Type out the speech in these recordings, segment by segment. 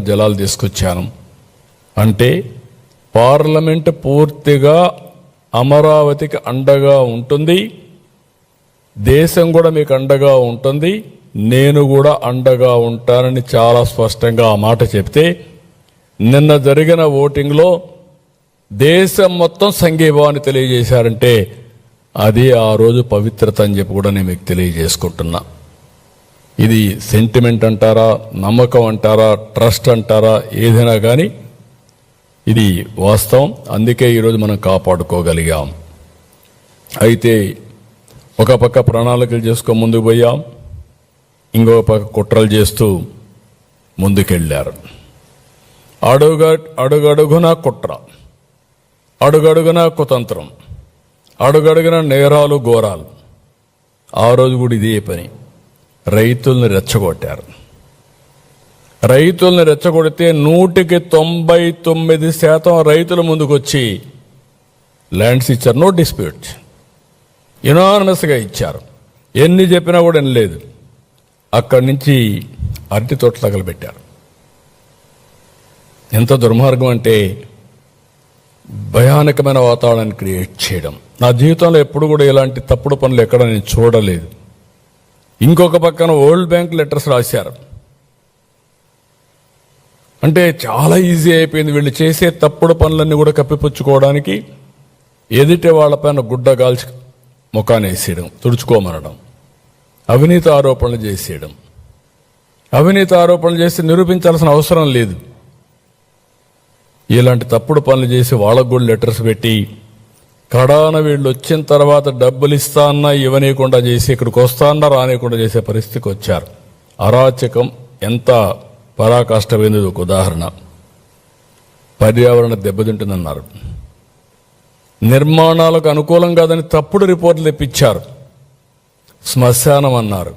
జలాలు తీసుకొచ్చాను అంటే పార్లమెంట్ పూర్తిగా అమరావతికి అండగా ఉంటుంది, దేశం కూడా మీకు అండగా ఉంటుంది, నేను కూడా అండగా ఉంటానని చాలా స్పష్టంగా ఆ మాట చెప్తే నిన్న జరిగిన ఓటింగ్లో దేశం మొత్తం సంఘీభావాన్ని తెలియజేశారంటే అది ఆ రోజు పవిత్రత అని చెప్పి కూడా నేను మీకు తెలియజేసుకుంటున్నా. ఇది సెంటిమెంట్ అంటారా, నమ్మకం అంటారా, ట్రస్ట్ అంటారా, ఏదైనా కానీ ఇది వాస్తవం. అందుకే ఈరోజు మనం కాపాడుకోగలిగాం. అయితే ఒక పక్క ప్రణాళికలు చేసుకో ముందుకు పోయాం, ఇంకొక పక్క కుట్రలు చేస్తూ ముందుకెళ్ళారు. అడుగడుగునా కుట్ర, అడుగడుగునా కుతంత్రం, అడుగడుగున నేరాలు ఘోరాలు. ఆ రోజు కూడా ఇదే పని. రైతుల్ని రెచ్చగొట్టారు. రైతుల్ని రెచ్చగొడితే 99% రైతుల ముందుకొచ్చి ల్యాండ్స్ ఇచ్చారు. నో డిస్ప్యూట్, యునానిమస్గా ఇచ్చారు. ఎన్ని చెప్పినా కూడా వినలేదు. అక్కడి నుంచి అరటి తోట తగలబెట్టారు. ఎంత దుర్మార్గం అంటే భయానకమైన వాతావరణాన్ని క్రియేట్ చేయడం. నా జీవితంలో ఎప్పుడు కూడా ఇలాంటి తప్పుడు పనులు ఎక్కడ నేను చూడలేదు. ఇంకొక పక్కన వరల్డ్ బ్యాంక్ లెటర్స్ రాశారు. అంటే చాలా ఈజీ అయిపోయింది వీళ్ళు చేసే తప్పుడు పనులన్నీ కూడా కప్పిపుచ్చుకోవడానికి. ఎదుటి వాళ్ళపైన గుడ్డ గాల్చి ముఖాన్ని వేసేయడం, తుడుచుకోమనడం, అవినీతి ఆరోపణలు చేసేయడం. అవినీతి ఆరోపణలు చేసి నిరూపించాల్సిన అవసరం లేదు. ఇలాంటి తప్పుడు పనులు చేసి వాళ్ళకు కూడా లెటర్స్ పెట్టి కడాన వీళ్ళు వచ్చిన తర్వాత డబ్బులు ఇస్తా అన్నా ఇవ్వనీయకుండా చేసి ఇక్కడికి వస్తా అన్నా రానియకుండా చేసే పరిస్థితికి వచ్చారు. అరాచకం ఎంత పరాకాష్ఠమైంది. ఒక ఉదాహరణ, పర్యావరణ దెబ్బతింటుందన్నారు, నిర్మాణాలకు అనుకూలం కాదని తప్పుడు రిపోర్టులు తెప్పించారు, శ్మశానం అన్నారు,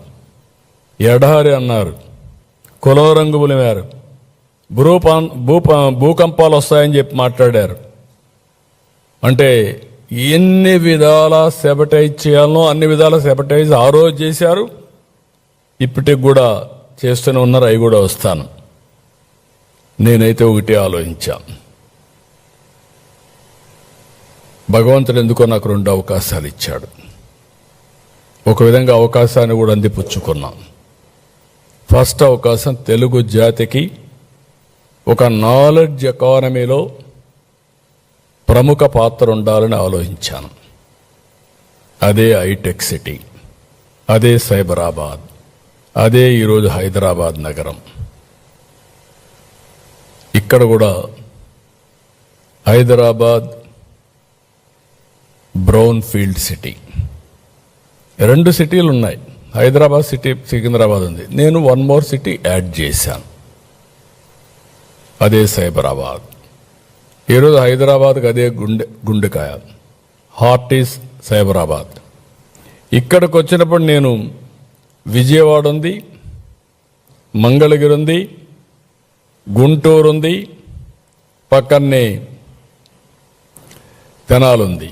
ఎడారి అన్నారు, కులం రంగు పులిమారు, భూకంపాలు వస్తాయని చెప్పి మాట్లాడారు. అంటే ఎన్ని విధాల సెబటైజ్ చేయాలనో అన్ని విధాల సెబటైజ్ ఆ రోజు చేశారు, ఇప్పటికి కూడా చేస్తూనే ఉన్నారు. అవి కూడా వస్తాను. నేనైతే ఒకటి ఆలోచించా, భగవంతుడు ఎందుకో నాకు 2 అవకాశాలు ఇచ్చాడు. ఒక విధంగా అవకాశాన్ని కూడా అందిపుచ్చుకున్నాం. ఫస్ట్ అవకాశం తెలుగు జాతికి ఒక నాలెడ్జ్ ఎకానమీలో ప్రముఖ పాత్ర ఉండాలని ఆలోచించాను. అదే హైటెక్ సిటీ, అదే సైబరాబాద్, అదే ఈరోజు హైదరాబాద్ నగరం. ఇక్కడ కూడా హైదరాబాద్ బ్రౌన్ ఫీల్డ్ సిటీ, 2 సిటీలు ఉన్నాయి. హైదరాబాద్ సిటీ, సికింద్రాబాద్ ఉంది. నేను 1 మోర్ సిటీ యాడ్ చేశాను, అదే సైబరాబాద్. ఈరోజు హైదరాబాద్కి అదే గుండెకాయ, హార్ట్ ఈజ్ సైబరాబాద్. ఇక్కడికి వచ్చినప్పుడు నేను విజయవాడ ఉంది, మంగళగిరి ఉంది, గుంటూరు ఉంది, పక్కనే తెనాలి ఉంది.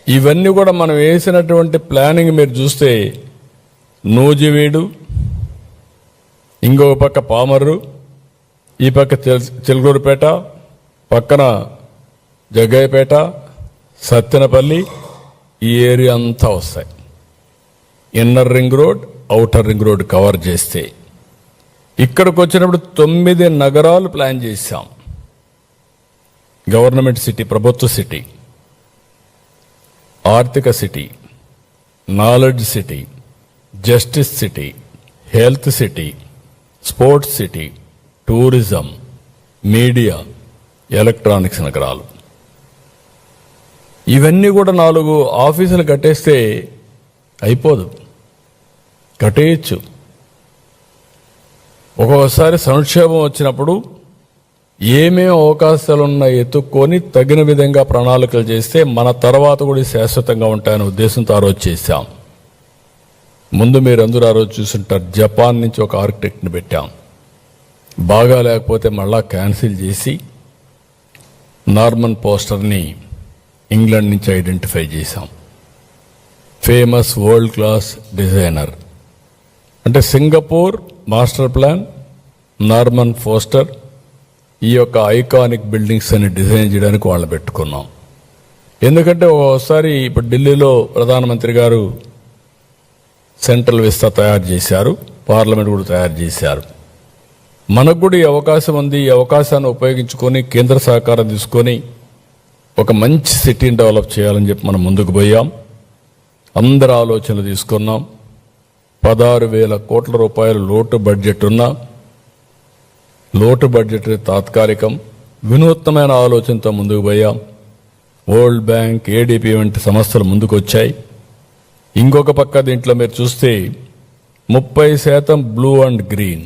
ఇవన్నీ కూడా మనం వేసినటువంటి ప్లానింగ్ మీరు చూస్తే నూజివీడు, ఇంకొక పక్క పామర్రు, ఈ పక్క చిలుకూరుపేట, పక్కన జగ్గయ్యపేట, సత్తెనపల్లి, ఈ ఏరియా అంతా వస్తాయి. Inner ring road, outer ring road cover చేస్తే ఇక్కడికి వచ్చినప్పుడు 9 నగరాలు ప్లాన్ చేశాం. గవర్నమెంట్ సిటీ, ప్రభుత్వ సిటీ, ఆర్థిక city, knowledge city, justice city, health city, sports city, tourism, media, electronics నగరాలు. ఇవన్నీ కూడా 4 ఆఫీసులు కట్టేస్తే అయిపోదు, కట్టేయచ్చు. ఒక్కొక్కసారి సంక్షేమం వచ్చినప్పుడు ఏమేమి అవకాశాలున్నా ఎత్తుక్కొని తగిన విధంగా ప్రణాళికలు చేస్తే మన తర్వాత కూడా శాశ్వతంగా ఉంటాయనే ఉద్దేశంతో ఆ రోజు చేశాం. ముందు మీరందరూ ఆ రోజు చూసుంటారు, జపాన్ నుంచి ఒక ఆర్కిటెక్ట్ని పెట్టాం. బాగా లేకపోతే మళ్ళా క్యాన్సిల్ చేసి నార్మన్ పోస్టర్ని ఇంగ్లాండ్ నుంచి ఐడెంటిఫై చేశాం. Famous world class designer. అంటే Singapore master plan, Norman Foster ఈ యొక్క ఐకానిక్ బిల్డింగ్స్ అని డిజైన్ చేయడానికి వాళ్ళని పెట్టుకున్నాం. ఎందుకంటే ఒకసారి ఇప్పుడు ఢిల్లీలో ప్రధానమంత్రి గారు సెంట్రల్ విస్తా తయారు చేశారు, పార్లమెంట్ కూడా తయారు చేశారు. మనకు కూడా ఈ అవకాశం ఉంది. ఈ అవకాశాన్ని ఉపయోగించుకొని కేంద్ర సహకారం తీసుకొని ఒక మంచి సిటీని డెవలప్ చేయాలని చెప్పి మనం ముందుకు పోయాం. అందరి ఆలోచనలు తీసుకున్నాం. 16,000 కోట్ల రూపాయలు లోటు బడ్జెట్ ఉన్న లోటు బడ్జెట్ తాత్కాలికం, వినూత్నమైన ఆలోచనతో ముందుకు పోయాం. వరల్డ్ బ్యాంక్, ఏడీపీ వంటి సంస్థలు ముందుకు వచ్చాయి. ఇంకొక పక్క దీంట్లో మీరు చూస్తే 30% బ్లూ అండ్ గ్రీన్,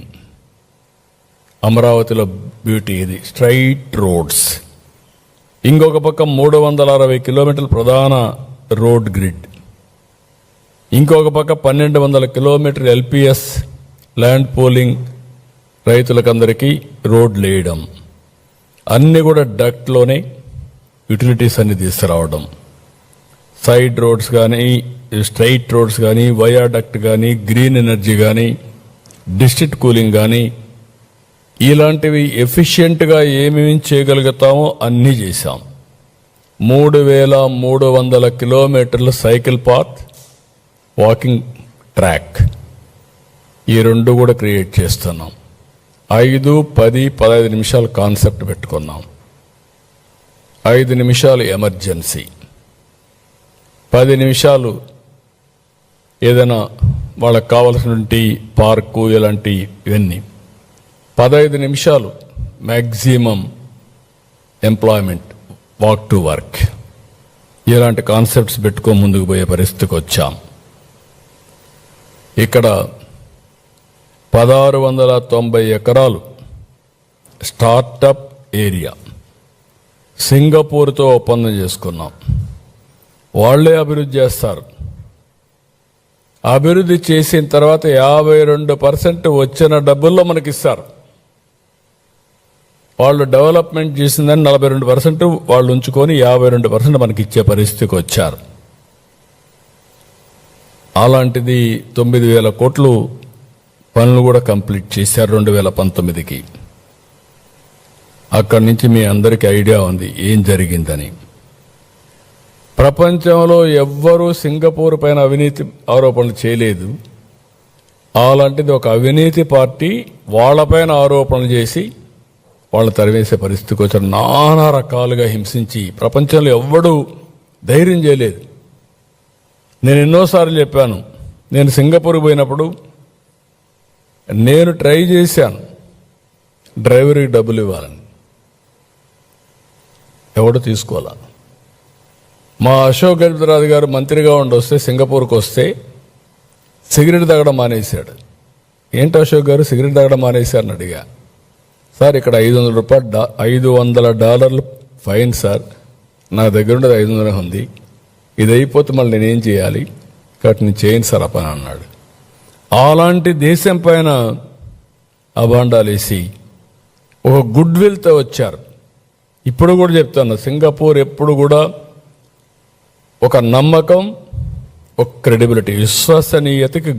అమరావతిలో బ్యూటీ ఇది, స్ట్రైట్ రోడ్స్. ఇంకొక పక్క 360 కిలోమీటర్ల ప్రధాన రోడ్ గ్రిడ్. ఇంకొక పక్క 1200 కిలోమీటర్ ఎల్పిఎస్ ల్యాండ్ పూలింగ్, రైతులకందరికీ రోడ్లు వేయడం. అన్నీ కూడా డక్ట్లోనే యుటిలిటీస్ అన్ని తీసుకురావడం. సైడ్ రోడ్స్ కానీ, స్ట్రైట్ రోడ్స్ కానీ, వయాడక్ట్ కానీ, గ్రీన్ ఎనర్జీ కానీ, డిస్ట్రిక్ట్ కూలింగ్ కానీ, ఇలాంటివి ఎఫిషియెంట్గా ఏమేమి చేయగలుగుతామో అన్నీ చేశాం. 3,300 కిలోమీటర్ల సైకిల్ పాత్, వాకింగ్ ట్రాక్, ఈ రెండు కూడా క్రియేట్ చేస్తున్నాం. 5, 10, 15 నిమిషాలు కాన్సెప్ట్ పెట్టుకున్నాం. 5 నిమిషాలు ఎమర్జెన్సీ, 10 నిమిషాలు ఏదైనా వాళ్ళకు కావలసినటువంటి పార్కు ఇలాంటి ఇవన్నీ, 15 నిమిషాలు maximum employment, walk to work. ఇలాంటి కాన్సెప్ట్స్ పెట్టుకో ముందుకు పోయే పరిస్థితికి వచ్చాం. ఇక్కడ 1690 ఎకరాలు స్టార్టప్ ఏరియా సింగపూర్తో ఒప్పందం చేసుకున్నాం. వాళ్లే అభివృద్ధి చేస్తారు. అభివృద్ధి చేసిన తర్వాత 52% వచ్చిన డబ్బుల్లో మనకిస్తారు. వాళ్ళు డెవలప్మెంట్ చేసిందని 42% వాళ్ళు ఉంచుకొని 52% మనకి ఇచ్చే పరిస్థితికి వచ్చారు. అలాంటిది 9,000 కోట్లు పనులు కూడా కంప్లీట్ చేశారు 2019కి. అక్కడి నుంచి మీ అందరికీ ఐడియా ఉంది ఏం జరిగిందని. ప్రపంచంలో ఎవ్వరూ సింగపూర్ పైన అవినీతి ఆరోపణలు చేయలేదు. అలాంటిది ఒక అవినీతి పార్టీ వాళ్ళపైన ఆరోపణలు చేసి వాళ్ళు తరివేసే పరిస్థితికి వచ్చారు. నానా రకాలుగా హింసించి ప్రపంచంలో ఎవ్వడూ ధైర్యం చేయలేదు. నేను ఎన్నోసార్లు చెప్పాను, నేను సింగపూర్కి పోయినప్పుడు నేను ట్రై చేశాను డ్రైవర్కి డబ్బులు ఇవ్వాలని, ఎవడు తీసుకోవాలా. మా అశోక్ గజపతిరాజు గారు మంత్రిగా ఉండొస్తే సింగపూర్కి వస్తే సిగరెట్ తాగడం మానేశాడు. ఏంటి అశోక్ గారు సిగరెట్ తాగడం మానేశారని అడిగా. సార్ ఇక్కడ $500 ఫైన్ సార్, నా దగ్గర ఉండేది 500 ఉంది, ఇది అయిపోతే మళ్ళీ నేనేం చేయాలి, కాబట్టి నేను చేయను సార్ ఆ పని అన్నాడు. అలాంటి దేశం పైన అబాండాలేసి ఒక గుడ్ విల్తో వచ్చారు. ఇప్పుడు కూడా చెప్తాను, సింగపూర్ ఎప్పుడు కూడా ఒక నమ్మకం, ఒక క్రెడిబిలిటీ, విశ్వసనీయతకి